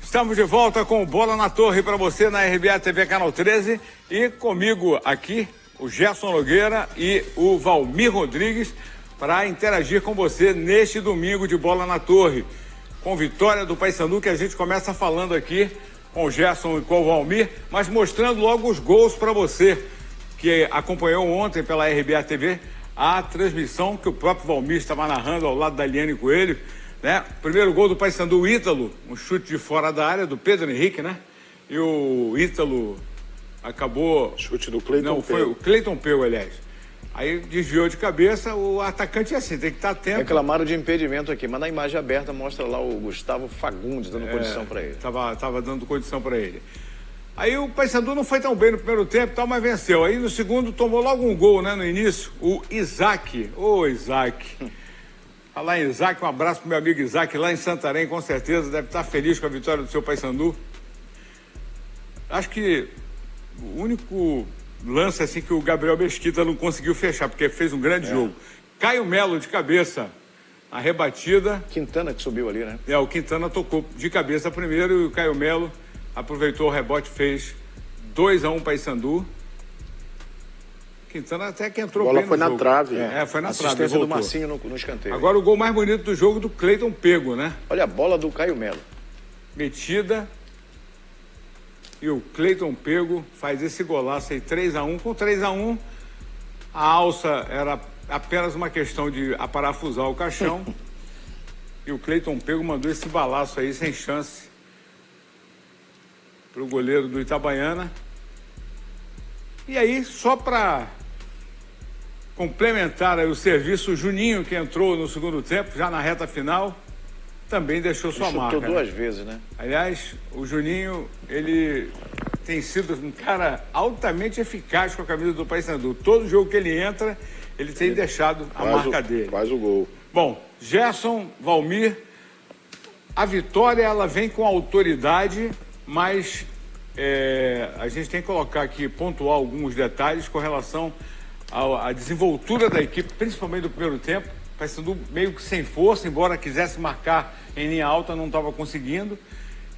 Estamos de volta com Bola na Torre para você na RBA TV Canal 13 e comigo aqui o Gerson Nogueira e o Valmir Rodrigues para interagir com você neste domingo de Bola na Torre. Com vitória do Paysandu, que a gente começa falando aqui com o Gerson e com o Valmir, mas mostrando logo os gols para você que acompanhou ontem pela RBA TV a transmissão que o próprio Valmir estava narrando ao lado da Eliane Coelho, né? Primeiro gol do Paysandu, o Ítalo, um chute de fora da área do Pedro Henrique, né? E o Ítalo acabou... Chute do Cleiton Não, foi o Cleiton Peu, aliás. Aí desviou de cabeça, o atacante é assim, tem que estar atento. Reclamaram de impedimento aqui, mas na imagem aberta mostra lá o Gustavo Fagundes dando condição para ele. Tava dando condição para ele. Aí o Paysandu não foi tão bem no primeiro tempo, tal, mas venceu. Aí no segundo tomou logo um gol, né, no início, o Isaac. Ô, Isaac. Falar em Isaac, um abraço pro meu amigo Isaac lá em Santarém, com certeza, deve estar feliz com a vitória do seu Paysandu. Acho que o único lance assim que o Gabriel Mesquita não conseguiu fechar, porque fez um grande jogo. Caio Melo de cabeça, a rebatida. Quintana que subiu ali, né? O Quintana tocou de cabeça primeiro e o Caio Melo aproveitou o rebote, fez 2-1 Paysandu. Quintana até que entrou bem no jogo. A bola foi na trave. Foi na trave. Assistência do Marcinho no escanteio. Agora o gol mais bonito do jogo do Cleiton Pego, né? Olha a bola do Caio Melo. Metida. E o Cleiton Pego faz esse golaço aí, 3-1. Com 3-1, a alça era apenas uma questão de aparafusar o caixão. E o Cleiton Pego mandou esse balaço aí sem chance para o goleiro do Itabaiana. E aí, só para complementar aí o serviço, o Juninho, que entrou no segundo tempo, já na reta final, também deixou sua marca. Chutou duas vezes, né? Aliás, o Juninho, ele tem sido um cara altamente eficaz com a camisa do Paysandu. Todo jogo que ele entra, ele tem deixado a marca dele. Faz o gol. Bom, Gerson, Valmir, a vitória ela vem com autoridade, mas a gente tem que colocar aqui, pontuar alguns detalhes com relação à desenvoltura da equipe, principalmente do primeiro tempo. O Paysandu meio que sem força, embora quisesse marcar em linha alta, não estava conseguindo.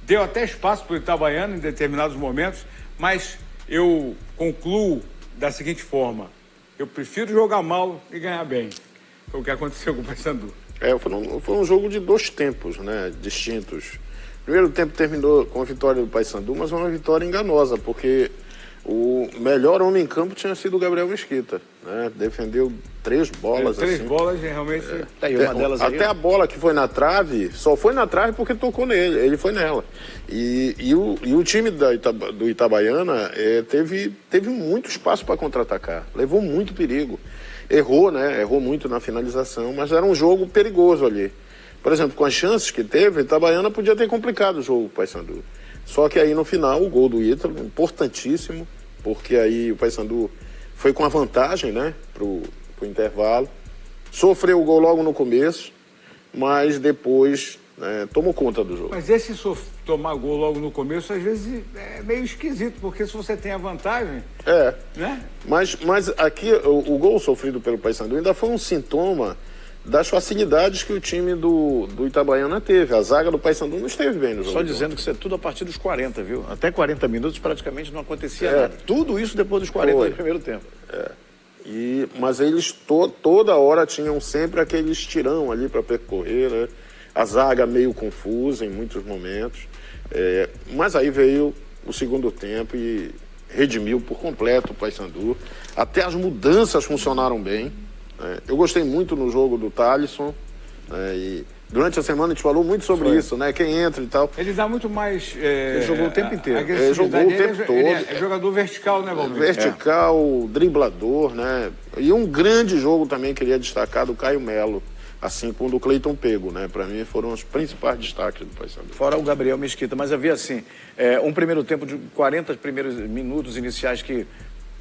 Deu até espaço para o Itabaiana em determinados momentos, mas eu concluo da seguinte forma: eu prefiro jogar mal e ganhar bem. Foi o que aconteceu com o Paysandu. Foi um jogo de dois tempos, né, distintos. O primeiro tempo terminou com a vitória do Paysandu, mas uma vitória enganosa, porque o melhor homem em campo tinha sido o Gabriel Mesquita, né? Defendeu 3 bolas. Três bolas, realmente. Uma delas até aí, a bola que foi na trave, só foi na trave porque tocou nele, ele foi nela. E o time do Itabaiana teve muito espaço para contra-atacar, levou muito perigo. Errou, né? Errou muito na finalização, mas era um jogo perigoso ali. Por exemplo, com as chances que teve, a Itabaiana podia ter complicado o jogo, o Paysandu. Só que aí no final, o gol do Ítalo, importantíssimo, porque aí o Paysandu foi com a vantagem, né, pro intervalo. Sofreu o gol logo no começo, mas depois tomou conta do jogo. Mas esse tomar gol logo no começo, às vezes é meio esquisito, porque se você tem a vantagem... né? Mas aqui, o gol sofrido pelo Paysandu ainda foi um sintoma das facilidades que o time do Itabaiana teve. A zaga do Paysandu não esteve bem no jogo. Só dizendo que isso é tudo a partir dos 40, viu? Até 40 minutos praticamente não acontecia nada. Tudo isso depois dos 40 do primeiro tempo. Mas eles toda hora tinham sempre aquele estirão ali para percorrer, né? A zaga meio confusa em muitos momentos. Mas aí veio o segundo tempo e redimiu por completo o Paysandu. Até as mudanças funcionaram bem. Eu gostei muito no jogo do Thalisson, e durante a semana a gente falou muito sobre isso, né? Quem entra e tal. Ele dá muito mais... ele jogou o tempo inteiro. Ele jogou o tempo todo. É jogador vertical, né, Valmir? Vertical, driblador, né? E um grande jogo também queria destacar do Caio Melo, assim como do Cleiton Pego, né? Para mim foram os principais destaques do Paysandu. Fora o Gabriel Mesquita, mas havia assim, um primeiro tempo de 40 primeiros minutos iniciais que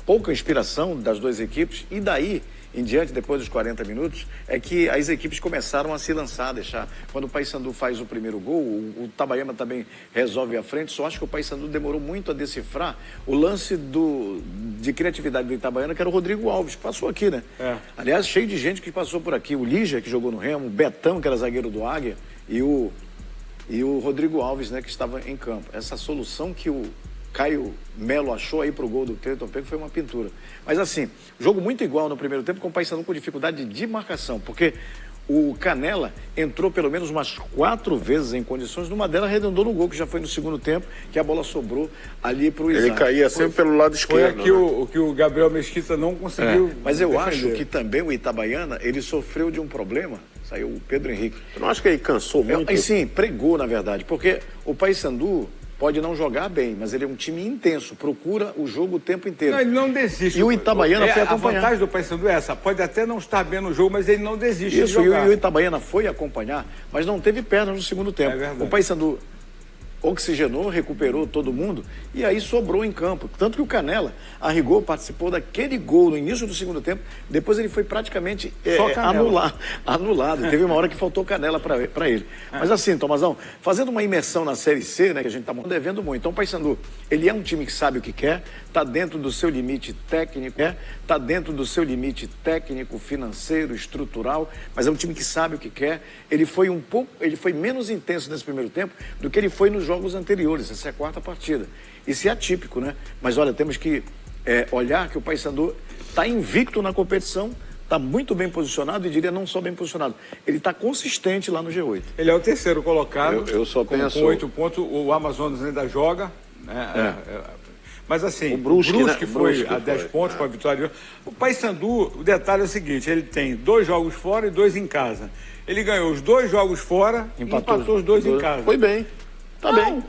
pouca inspiração das duas equipes, e daí em diante, depois dos 40 minutos, é que as equipes começaram a se lançar, deixar. Quando o Paysandu faz o primeiro gol, o Itabaiana também resolve a frente, só acho que o Paysandu demorou muito a decifrar o lance de criatividade do Itabaiana, que era o Rodrigo Alves, que passou aqui, né? Aliás, cheio de gente que passou por aqui. O Lígia, que jogou no Remo, o Betão, que era zagueiro do Águia, e o e o Rodrigo Alves, né, que estava em campo. Essa solução que o Caio Melo achou aí pro gol do Cleiton Pego foi uma pintura. Mas assim, jogo muito igual no primeiro tempo, com o Paysandu com dificuldade de marcação, porque o Canela entrou pelo menos umas 4 vezes em condições, numa delas arredondou no gol, que já foi no segundo tempo, que a bola sobrou ali pro Isaac. Ele caía sempre pelo lado esquerdo. Foi aqui o que o Gabriel Mesquita não conseguiu. Mas eu defender. acho que também o Itabaiana, ele sofreu de um problema, saiu o Pedro Henrique. Eu não acho que ele cansou muito. E sim, pregou, na verdade, porque o Paysandu pode não jogar bem, mas ele é um time intenso, procura o jogo o tempo inteiro. Não, ele não desiste. E o Itabaiana foi acompanhar. A vantagem do Paysandu é essa, pode até não estar bem no jogo, mas ele não desiste de Isso, jogar. e o Itabaiana foi acompanhar, mas não teve pernas no segundo tempo. É verdade. O Paysandu oxigenou, recuperou todo mundo e aí sobrou em campo. Tanto que o Canela, a rigor, participou daquele gol no início do segundo tempo, depois ele foi praticamente anulado. Teve uma hora que faltou Canela para ele. Mas assim, Tomazão, fazendo uma imersão na Série C, né, que a gente está devendo muito. Então o Paysandu, ele é um time que sabe o que quer, está dentro do seu limite técnico, está dentro do seu limite técnico, financeiro, estrutural, mas é um time que sabe o que quer. Ele foi menos intenso nesse primeiro tempo do que ele foi nos jogos anteriores. Essa é a 4ª partida. Isso é atípico, né? Mas olha, temos que olhar que o Paysandu está invicto na competição, está muito bem posicionado e diria não só bem posicionado, ele está consistente lá no G8. Ele é o 3º colocado, eu só penso... com 8 pontos, o Amazonas ainda joga, né? Mas assim, o Brusque, né? Foi a 10 pontos com a vitória. O Paysandu, o detalhe é o seguinte, ele tem 2 jogos fora e 2 em casa. Ele ganhou os 2 jogos fora e empatou os 2 em casa. Foi bem. Tá bem.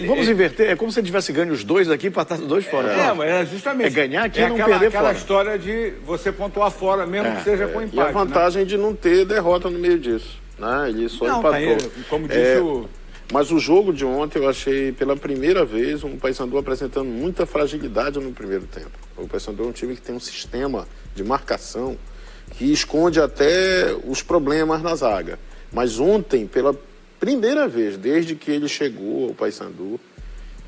Vamos inverter. É como se ele tivesse ganho os 2 aqui e empatado os 2 fora. Mas é justamente. É ganhar aqui e não aquela, perder aquela fora. história de você pontuar fora, mesmo que seja com empate. E a vantagem de não ter derrota no meio disso. Né? Ele só empatou. Tá aí, como disse o... Mas o jogo de ontem eu achei pela primeira vez um Paysandu apresentando muita fragilidade no primeiro tempo. O Paysandu é um time que tem um sistema de marcação que esconde até os problemas na zaga. Mas ontem, pela primeira vez, desde que ele chegou ao Paysandu,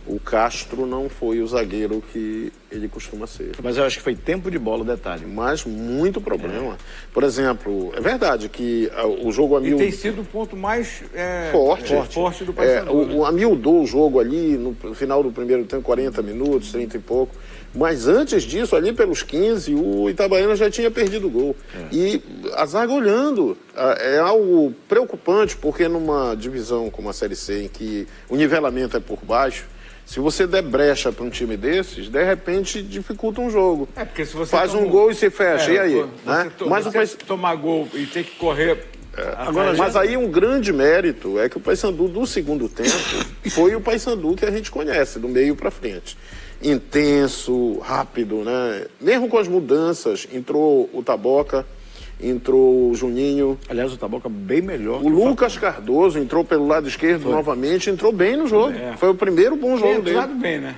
o Castro não foi o zagueiro que ele costuma ser. Mas eu acho que foi tempo de bola o detalhe. Mas muito problema. Por exemplo, é verdade que o jogo Amildou... E tem sido o ponto mais forte do Paysandu. O Amildou o jogo ali no final do primeiro tempo, 40 minutos, 30 e pouco. Mas antes disso, ali pelos 15, o Itabaiana já tinha perdido o gol. E a zaga olhando. É algo preocupante, porque numa divisão como a Série C, em que o nivelamento é por baixo, se você der brecha para um time desses, de repente dificulta um jogo. Porque se você faz um gol e se fecha, e aí? Você tomar gol e ter que correr... Agora, mas aí um grande mérito é que o Paysandu do segundo tempo foi o Paysandu que a gente conhece, do meio para frente. Intenso, rápido, né? Mesmo com as mudanças, entrou o Taboca, entrou o Juninho. Aliás, o Taboca bem melhor. O Lucas Cardoso entrou pelo lado esquerdo novamente, entrou bem no jogo. Foi o primeiro bom jogo dele. Bem, né?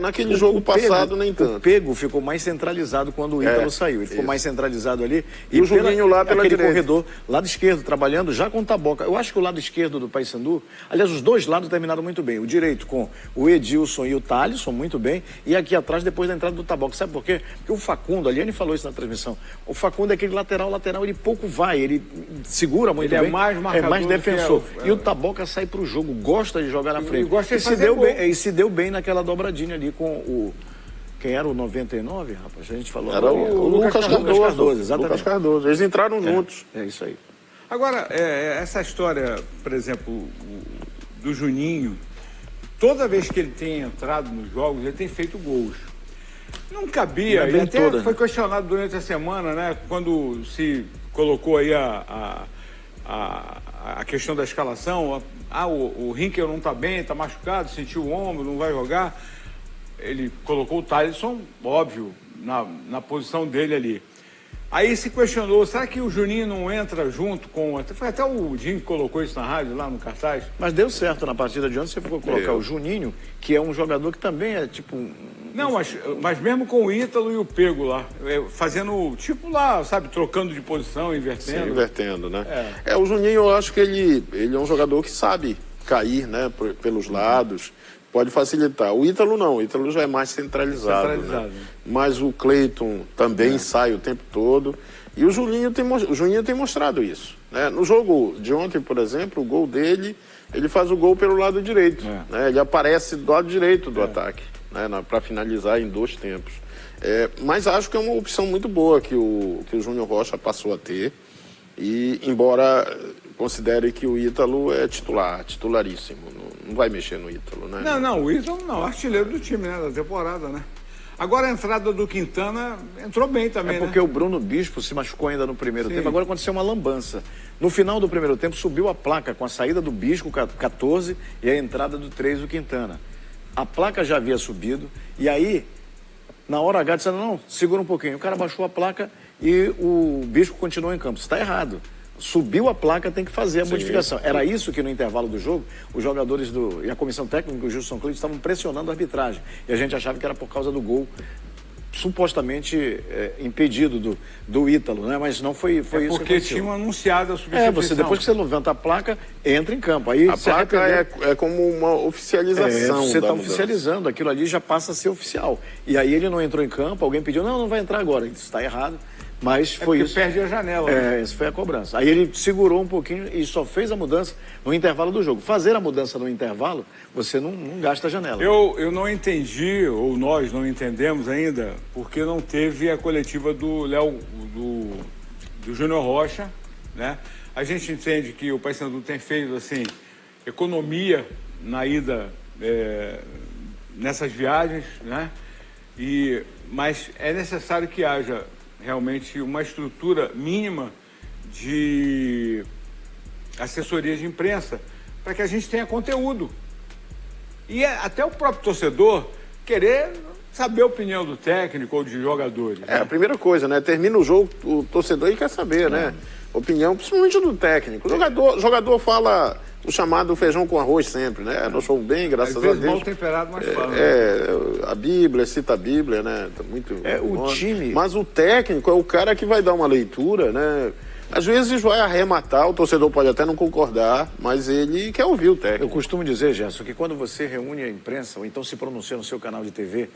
Naquele jogo passado nem tanto. O Pego ficou mais centralizado quando o Ítalo saiu. Ele ficou mais centralizado ali. E o Juninho lá pela aquele direita. Corredor, lado esquerdo, trabalhando já com o Taboca. Eu acho que o lado esquerdo do Paysandu, aliás, os dois lados terminaram muito bem. O direito com o Edilson e o Thalisson, muito bem. E aqui atrás, depois da entrada do Taboca. Sabe por quê? Porque o Facundo, a Liane falou isso na transmissão, o Facundo é aquele lateral, ele pouco vai, ele segura muito bem. Ele é mais marcador, é mais defensor. E o Taboca sai pro jogo, gosta de jogar na frente. E se deu bem naquela dobradinha ali com o... Quem era o 99, rapaz? A gente falou. Era o Lucas Cardoso. Exatamente. Lucas Cardoso. Eles entraram juntos. É isso aí. Agora, essa história, por exemplo, do Juninho, toda vez que ele tem entrado nos jogos, ele tem feito gols. Não cabia, e até foi questionado durante a semana, né? Quando se colocou aí a questão da escalação. O Rinkel não está bem, está machucado, sentiu o ombro, não vai jogar. Ele colocou o Thalisson, óbvio, na posição dele ali. Aí se questionou, será que o Juninho não entra junto com... Foi até o Dinho que colocou isso na rádio, lá no cartaz. Mas deu certo na partida de ontem, você for colocar o Juninho, que é um jogador que também é tipo... Não, mas mesmo com o Ítalo e o Pego lá, fazendo tipo lá, sabe, trocando de posição, invertendo. Sim, invertendo, né? O Juninho, eu acho que ele é um jogador que sabe cair, né, pelos lados. Pode facilitar. O Ítalo não, o Ítalo já é mais centralizado. Né? Mas o Cleiton também sai o tempo todo. E o Juninho tem mostrado isso. Né? No jogo de ontem, por exemplo, o gol dele ele faz o gol pelo lado direito. Né? Ele aparece do lado direito do ataque, né? Para finalizar em 2 tempos. Mas acho que é uma opção muito boa que o Júnior Rocha passou a ter. E embora considere que o Ítalo é titularíssimo. Não vai mexer no Ítalo, né? Não, o Ítalo não, artilheiro do time, né? Da temporada, né? Agora a entrada do Quintana entrou bem também, porque o Bruno Bispo se machucou ainda no primeiro tempo. Agora aconteceu uma lambança. No final do primeiro tempo subiu a placa com a saída do Bispo, 14, e a entrada do 3, o Quintana. A placa já havia subido, e aí, na hora H, disseram, não, segura um pouquinho. O cara baixou a placa e o Bispo continuou em campo. Isso está errado. Subiu a placa, tem que fazer a modificação. Era isso que no intervalo do jogo, os jogadores e a comissão técnica, o Gilson Cleide, estavam pressionando a arbitragem. E a gente achava que era por causa do gol supostamente impedido do Ítalo, né? Mas não foi isso que aconteceu. Porque tinham anunciado a substituição. Depois que você levanta a placa, entra em campo. Aí a placa é como uma oficialização. Você está oficializando, aquilo ali já passa a ser oficial. E aí ele não entrou em campo, alguém pediu, não vai entrar agora. Isso está errado. Mas foi isso. Perde a janela. Né? Essa foi a cobrança. Aí ele segurou um pouquinho e só fez a mudança no intervalo do jogo. Fazer a mudança no intervalo, você não gasta a janela. Eu não entendi, ou nós não entendemos ainda, porque não teve a coletiva do Júnior Rocha, né? A gente entende que o Paysandu tem feito, assim, economia na ida nessas viagens, né? Mas é necessário que haja realmente uma estrutura mínima de assessoria de imprensa para que a gente tenha conteúdo. E até o próprio torcedor querer saber a opinião do técnico ou de jogadores. Né? A primeira coisa, né? Termina o jogo, o torcedor aí quer saber, né? Opinião, principalmente do técnico. O jogador fala o chamado feijão com arroz sempre, né? Nós fomos bem, graças a Deus. Mal temperado, mas fala. A Bíblia, cita a Bíblia, né? Muito o time. Mas o técnico é o cara que vai dar uma leitura, né? Às vezes vai arrematar, o torcedor pode até não concordar, mas ele quer ouvir o técnico. Eu costumo dizer, Gerson, que quando você reúne a imprensa, ou então se pronuncia no seu canal de TV,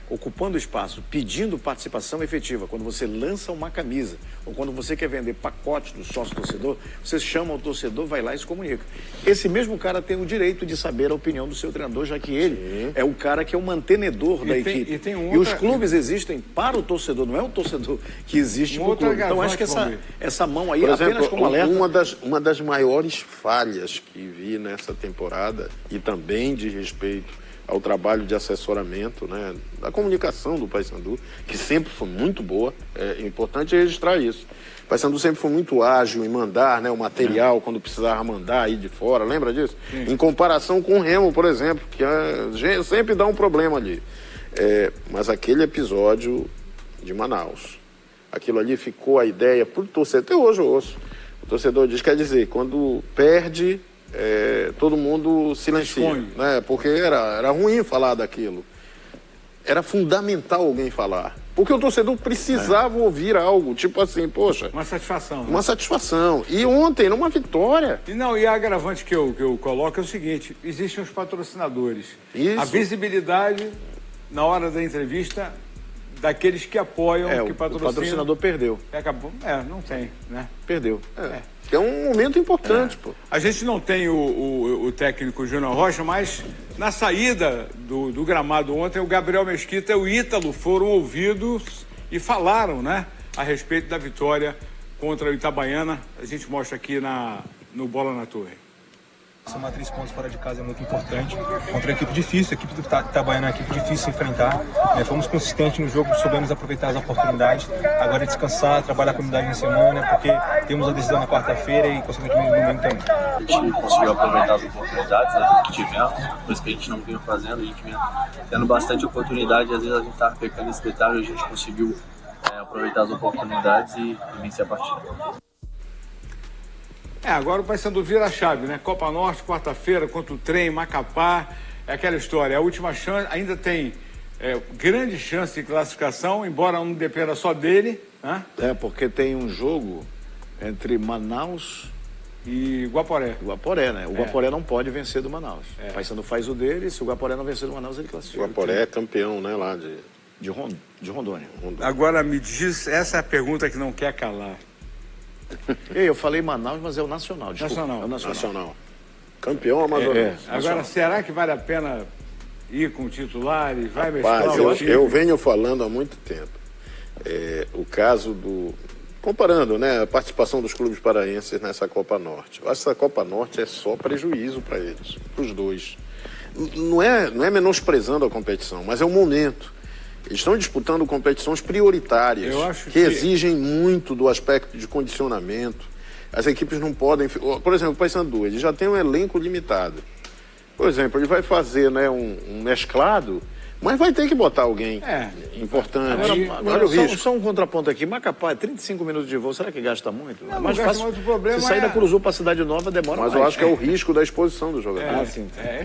ocupando espaço, pedindo participação efetiva, quando você lança uma camisa, ou quando você quer vender pacotes do sócio-torcedor, você chama o torcedor, vai lá e se comunica. Esse mesmo cara tem o direito de saber a opinião do seu treinador, já que ele é o cara que é o mantenedor da equipe. E os clubes existem para o torcedor, não é o torcedor que existe para o clube. Então acho que essa mão aí, por exemplo, apenas como alerta... Uma das maiores falhas que vi nessa temporada, e também de respeito ao trabalho de assessoramento, né, da comunicação do Paysandu, que sempre foi muito boa, é importante registrar isso. O Paysandu sempre foi muito ágil em mandar, né, o material quando precisava mandar aí de fora, lembra disso? Sim. Em comparação com o Remo, por exemplo, que sempre dá um problema ali. Mas aquele episódio de Manaus, aquilo ali ficou a ideia para o torcedor, até hoje eu ouço. O torcedor diz, quer dizer, quando perde... todo mundo silencia, né? Porque era ruim falar daquilo. Era fundamental alguém falar. Porque o torcedor precisava ouvir algo, tipo assim, poxa... Uma satisfação. Né? Uma satisfação. E ontem, numa vitória... E a agravante que eu coloco é o seguinte, existem os patrocinadores. Isso. A visibilidade, na hora da entrevista, daqueles que apoiam, que patrocinam. O patrocinador perdeu. Acabou. Não tem, né? Perdeu. Que é um momento importante, pô. A gente não tem o técnico Júnior Rocha, mas na saída do gramado ontem, o Gabriel Mesquita e o Ítalo foram ouvidos e falaram, né, a respeito da vitória contra o Itabaiana. A gente mostra aqui no Bola na Torre. Somar 3 pontos fora de casa é muito importante. Contra uma equipe difícil, a equipe do Itabaiana é uma equipe difícil de enfrentar. Fomos consistentes no jogo, soubemos aproveitar as oportunidades. Agora é descansar, trabalhar com a unidade na semana, porque temos a decisão na quarta-feira e consequentemente no domingo também. A gente conseguiu aproveitar as oportunidades, né, que tivemos, coisa que a gente não vinha fazendo, a gente vinha tendo bastante oportunidade, às vezes a gente estava pecando esse detalhe, a gente conseguiu aproveitar as oportunidades e vencer a partida. Agora o Paysandu vira a chave, né? Copa Norte, quarta-feira, contra o Trem, Macapá. É aquela história, a última chance, ainda tem grande chance de classificação, embora não dependa só dele, né? Porque tem um jogo entre Manaus e Guaporé. Né? O Guaporé não pode vencer do Manaus. O Paysandu faz o dele, se o Guaporé não vencer do Manaus, ele classifica. O Guaporé é campeão, né, lá de Rondônia. Agora me diz, essa é a pergunta que não quer calar. Eu falei Manaus, mas é o Nacional, desculpa. Nacional. Campeão amazonense. Agora, será que vale a pena ir com titulares? Vai mesclar Mas o time? eu venho falando há muito tempo. O caso do... Comparando, né, a participação dos clubes paraenses nessa Copa Norte. Eu acho que essa Copa Norte é só prejuízo para eles, para os dois. Não é menosprezando a competição, mas é o momento. Eles estão disputando competições prioritárias, Eu acho que exigem muito do aspecto de condicionamento. As equipes não podem... Por exemplo, o Paysandu, ele já tem um elenco limitado. Por exemplo, ele vai fazer, né, um mesclado, mas vai ter que botar alguém importante. Agora, só um contraponto aqui. Macapá, 35 minutos de voo, será que gasta muito? Não, mais gasta fácil. muito, o problema Se sair é- da Curuzu para a Cidade Nova, demora Mas mais. eu acho que é o risco da exposição do jogador. sim. É